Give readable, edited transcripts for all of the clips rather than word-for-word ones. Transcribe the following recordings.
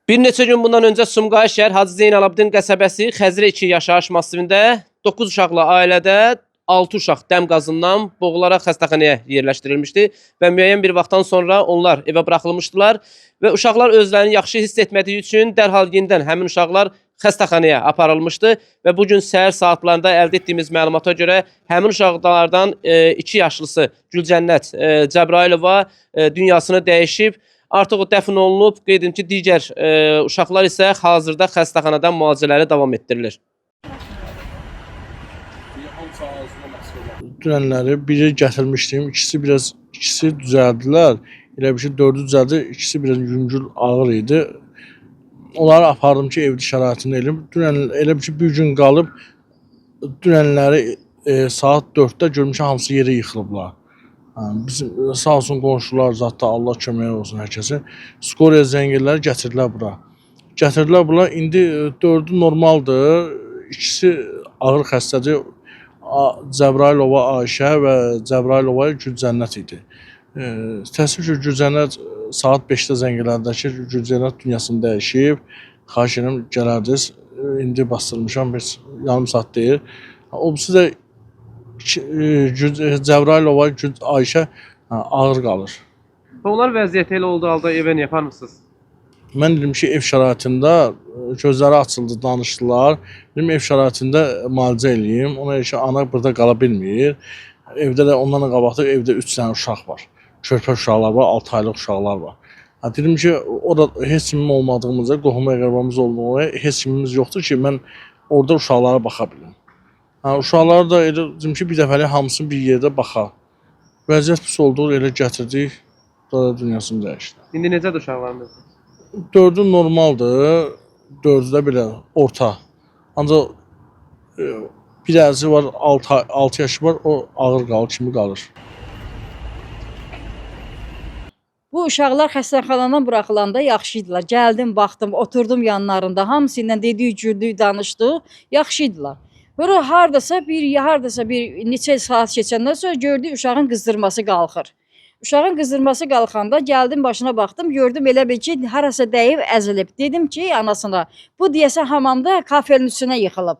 Bir neçə gün bundan öncə Sumqayıt şəhər Hacı Zeynalabdin qəsəbəsi Xəzrə 2 yaşayış massivində 9 uşaqlı ailədə 6 uşaq dəm qazından boğularaq xəstəxanaya yerləşdirilmişdi və müəyyən bir vaxtdan sonra onlar evə buraxılmışdılar və uşaqlar özlərini yaxşı hiss etmədiyi üçün dərhal yenidən həmin uşaqlar xəstəxanaya aparılmışdı və bugün səhər saatlarında əldə etdiyimiz məlumata görə həmin uşaqlardan 2 yaşlısı Gülcənnət Cəbrailova dünyasını dəyişib. Artıq o dəfn olunub, qeyd edim ki, digər uşaqlar isə hazırda xəstəxanadan müalicələri davam etdirilir. Dünənləri biri gətirmişdim, ikisi düzəldilər. Elə bir ki, 4-ü düzəldi, ikisi biraz yüngül ağır idi. Onları apardım ki, evdə şəraitini elim. Dünən elə bir ki, bir gün qalıb, dünənləri saat 4-də görmüşəm, hamısı yerə yıxılıblar. Bizim sağ olsun qonşular zətdə Allah kömək olsun hər kəsin. Skoriya zəngirləri gətirdilər bura. Gətirdilər bura. İndi 4-ü normaldır. İkisi ağır xəstədir. Cəbrailova Ayşə və Cəbrailova Gülcənnət idi. Təəssüf ki, Gülcənnət saat 5-də zəngirlərdə ki, Gülcənnət dünyasını dəyişib. Xahiş edirəm gələrdiniz. İndi bastırmışam, yarım saat deyil. Obisi də Cəbrailova Ayşə ağır qalır. Onlar vəziyyəti elə olduğu halda evə niyə aparmısınız? Mən dedim ki, ev şəraitində gözləri açıldı, danışdılar. Dedim, ev şəraitində müalicə eləyim. Ona görə ki, ana burada qala bilmir. Evdə də ondan qabaqda evdə 3 dənə uşaq var. Körpə uşaqlar var, 6 aylıq uşaqlar var. Dedim ki, orada heç kimim olmadığımızda, qohum əqrəbamız olduğuna heç kimimiz yoxdur ki, mən orada uşaqlara baxa bilim. Uşaqları da elə dedim ki, bir dəfəlik hamısını bir yerdə baxaq. Vəziyyət pis olduğu elə gətirdik, da dünyasını dəyişdi. İndi necədir uşaqlarınız? 4-ü normaldır, 4-ü də belə orta. Ancaq bir əzi var, 6 yaşı var, o ağır qalır, kimi qalır. Bu uşaqlar xəstəxanadan buraxılanda yaxşı idilər. Gəldim, baxdım, oturdum yanlarında, hamısı ilə dedik, güldük, danışdıq, yaxşı idilər. Sonra hardasa bir neçə saat keçəndən sonra gördük uşağın qızdırması qalxır. Uşağın qızdırması qalxanda gəldim başına baxdım, gördüm elə bil ki, harasa dəyib əzilib. Dedim ki, anasına, bu deyəsə hamamda kafelin üstünə yıxılıb.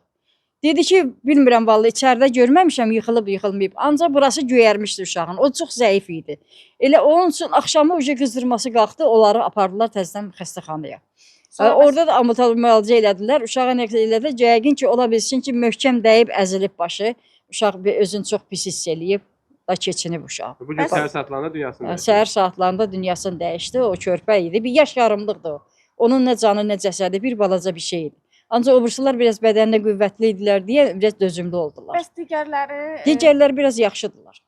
Dedi ki, bilmirəm vallahi içəridə görməmişəm, yıxılıb, yıxılmayıb. Ancaq burası göyərmişdi uşağın, o çox zəif idi. Elə onun üçün axşamı uca qızdırması qalxdı, onları apardılar təzədən xəstəxanaya. Orada da ambulator müalicə elədilər. Uşağa nə elədi? Yəqin ki, ola bilsin ki, möhkəm dəyib, əzilib başı. Uşaq özünü çox pis hiss eləyib, da keçinib uşaq. Bugün səhər saatlarında dünyasını dəyişdi. Səhər saatlarında dünyasını dəyişdi. O körpə idi. Bir yaş yarımlıqdır o. Onun nə canı, nə cəsədi, bir balaca bir şey idi. Ancaq öbürsülər biraz bədənində qüvvətli idilər deyə biraz dözümlü oldular. Bəs digərləri? Digərləri biraz yaxşıdırlar.